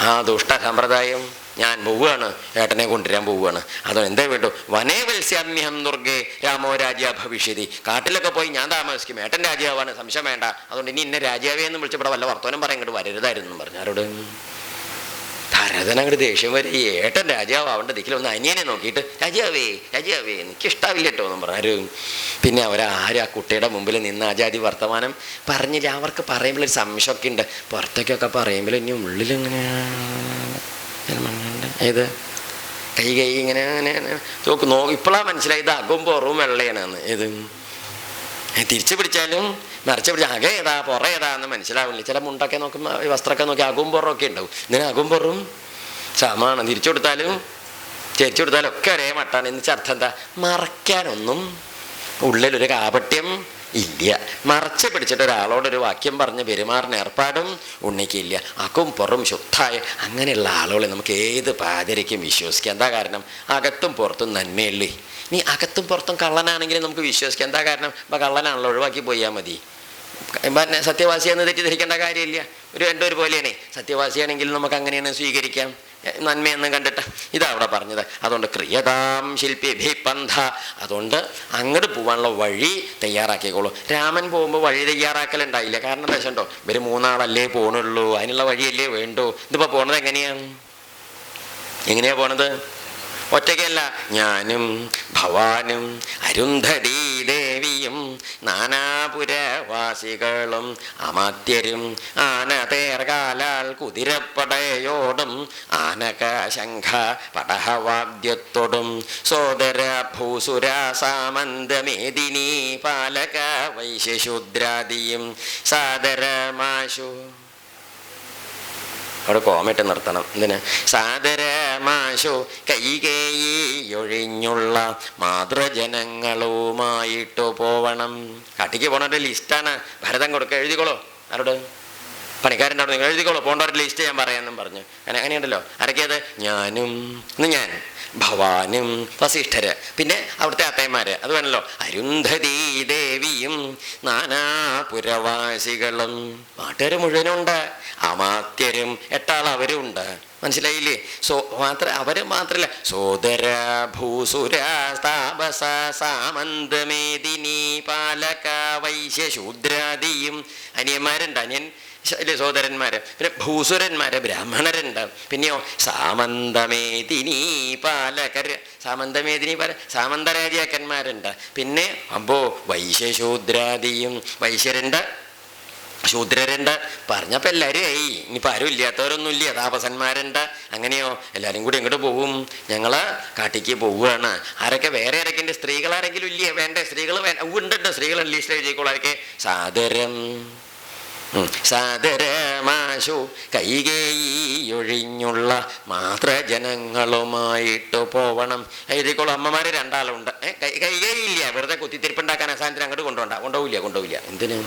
ആ ദുഷ്ട സമ്പ്രദായം. ഞാൻ പോവുകയാണ്, ഏട്ടനെ കൊണ്ടുവരാൻ പോവുകയാണ്. അതോ എന്തേ വേണ്ടു? വനേ വത്സ്യാമ്യഹം ദുർഗേ രാമോ രാജ്യ ഭവിഷ്യതി. കാട്ടിലൊക്കെ പോയി ഞാൻ താമസിക്കും, ഏട്ടൻ രാജാവാണ്, സംശയം വേണ്ട. അതുകൊണ്ട് ഇനി ഇന്നെ രാജാവേ എന്ന് വിളിച്ചപ്പോൾ വല്ല വർത്തമാനം പറയാൻ ഇങ്ങോട്ട് വരരുതായിരുന്നു പറഞ്ഞു. ആരോട്? ഭരതൻ അങ്ങോട്ട് ദേഷ്യം വരെ. ഈ ഏട്ടൻ രാജാവാവേണ്ട ദിക്കിലൊന്ന് അനിയനെ നോക്കിയിട്ട് രാജാവേ എനിക്കിഷ്ടാവില്ല കേട്ടോ എന്നും പറഞ്ഞു. പിന്നെ അവരാരും ആ കുട്ടിയുടെ മുമ്പിൽ നിന്ന് ആജാതി വർത്തമാനം പറഞ്ഞില്ല. അവർക്ക് പറയുമ്പോഴൊരു സംശയമൊക്കെ ഉണ്ട്. പുറത്തേക്കൊക്കെ പറയുമ്പോൾ ഇനി ഉള്ളിലിങ്ങനെ ഏത് കൈ ഇങ്ങനെ ഇപ്പോഴാണ് മനസ്സിലായി ഇത് അകും പുറവും വെള്ളയാണെന്ന്. ഏത് തിരിച്ചു പിടിച്ചാലും മറിച്ച് പിടിച്ചാൽ അക ഏതാ പുറ ഏതാ എന്ന് മനസ്സിലാവില്ല. ചില മുണ്ടൊക്കെ നോക്കുമ്പോൾ വസ്ത്രമൊക്കെ നോക്കി അകും പുറമൊക്കെ ഉണ്ടാവും. ഇതിന് അകും പുറവും സമാണ്. തിരിച്ചു കൊടുത്താലും ചേച്ചു കൊടുത്താലും ഒക്കെ ഒരേ മട്ടാണ്. എന്ന് വെച്ചാൽ അർത്ഥം എന്താ? മറയ്ക്കാനൊന്നും ഉള്ളിലൊരു കാപട്യം ഇല്ല. മറച്ച് പിടിച്ചിട്ട് ഒരാളോടൊരു വാക്യം പറഞ്ഞ് പെരുമാറുന്ന ഏർപ്പാടും ഉണ്ണിക്കില്ല. അകും പുറം ശുദ്ധായ അങ്ങനെയുള്ള ആളുകളെ നമുക്ക് ഏത് പാതിരയ്ക്കും വിശ്വസിക്കാം. എന്താ കാരണം? അകത്തും പുറത്തും നന്മയുള്ളേ. നീ അകത്തും പുറത്തും കള്ളനാണെങ്കിലും നമുക്ക് വിശ്വസിക്കാം. എന്താ കാരണം? ഇപ്പം കള്ളനാണല്ലോ, ഒഴിവാക്കി പോയാൽ മതി. സത്യവാസിയാണെന്ന് തെറ്റിദ്ധരിക്കേണ്ട കാര്യമില്ല. രണ്ടും ഒരുപോലെയാണേ. സത്യവാസിയാണെങ്കിൽ നമുക്ക് അങ്ങനെയാണ് സ്വീകരിക്കാം, നന്മയെന്ന് കണ്ടിട്ട്. ഇതാ അവിടെ പറഞ്ഞത്. അതുകൊണ്ട് ക്രിയതാം ശില്പി പന്ഥ. അതുകൊണ്ട് അങ്ങോട്ട് പോകാനുള്ള വഴി തയ്യാറാക്കിക്കോളൂ. രാമൻ പോകുമ്പോൾ വഴി തയ്യാറാക്കലുണ്ടായില്ല. കാരണം എന്താ വെച്ചിട്ടുണ്ടോ, ഇവർ 3 ആളല്ലേ പോണുള്ളൂ, അതിനുള്ള വഴിയല്ലേ വേണ്ടൂ. ഇതിപ്പോൾ പോണത് എങ്ങനെയാ പോണത്? ഒറ്റയ്ക്കല്ല, ഞാനും ഭവാനും അരുന്ധതീ ദേവിയും നാനാപുരവാസികളും അമാത്യരും ആനതേർകാലാൽ കുതിരപ്പടയോടും ആനക ശംഖ പടഹവാദ്യത്തോടും സോദര ഭൂസുര സാമന്തമേദിനി പാലക വൈശ്യശൂദ്രാദിയും സാദരമാശു. അവിടെ കോമയിട്ട് നിർത്തണം. എന്തിന്? സാദരമാശു കൈകേയിയൊഴിഞ്ഞുള്ള മാതൃജനങ്ങളുമായിട്ടു പോവണം. കാട്ടിക്ക് പോണവരുടെ ലിസ്റ്റാണ് ഭരതൻ കൊടുക്കുക. എഴുതിക്കോളൂ. ആരോട്? പണിക്കാരൻ്റെ അവിടെ നിങ്ങൾ എഴുതിക്കോളൂ. പോകേണ്ടവരുടെ ലിസ്റ്റ് ഞാൻ പറയാമെന്നും പറഞ്ഞു. അങ്ങനെയുണ്ടല്ലോ. ആരൊക്കെയത്? ഞാനും ഞാൻ ഭവാനും വസിഷ്ഠര്, പിന്നെ അവിടുത്തെ അത്തയന്മാര്, അത് വേണമല്ലോ. അരുന്ധതീ ദേവിയും നാനാപുരവാസികളും, നാട്ടുകാർ മുഴുവനുണ്ട്. അമാത്യരും 8 ആൾ അവരും ഉണ്ട്. മനസ്സിലായില്ലേ? അവര് മാത്രല്ല, സോദര ഭൂസുര താപസ സാമന്തമേദിനി പാലക വൈശ്യശൂദ്രാദിയും അനിയന്മാരുണ്ട്. അനിയൻ അല്ലേ സോദരന്മാര്. പിന്നെ ഭൂസുരന്മാര് ബ്രാഹ്മണരുണ്ട്. പിന്നെയോ സാമന്തമേദിനി പാലകര്, സാമന്തമേദിനി സാമന്ത രാജാക്കന്മാരുണ്ട്. പിന്നെ വൈശ്യശൂദ്രാദിയും വൈശ്യരുണ്ട്, ശൂദ്രരുണ്ട് പറഞ്ഞപ്പോൾ എല്ലാവരും ആയി. ഇനിയിപ്പോൾ ആരും ഇല്ലാത്തവരൊന്നും ഇല്ല, താപസന്മാരുണ്ട്. അങ്ങനെയോ എല്ലാവരും കൂടി ഇങ്ങോട്ട് പോവും, ഞങ്ങൾ കാട്ടിക്ക് പോവുകയാണ്. ആരൊക്കെ വേറെ ആരൊക്കെ സ്ത്രീകൾ ആരെങ്കിലും ഇല്ലേ? വേണ്ടേ? സ്ത്രീകൾ ഉണ്ട്, സ്ത്രീകൾ ലിസ്റ്റ് എഴുതിക്കോളാരൊക്കെ? സാദരം സാദരമാശു കൈകേയൊഴിഞ്ഞുള്ള മാതൃജനങ്ങളുമായിട്ട് പോവണം. എഴുതിക്കോളും. അമ്മമാര് രണ്ടാളുണ്ട്. കൈകേയില്ല, വെറുതെ കുത്തിത്തിരിപ്പുണ്ടാക്കാൻ അസാനത്തിന് അങ്ങോട്ട് കൊണ്ടുപോവില്ല. എന്തിനു?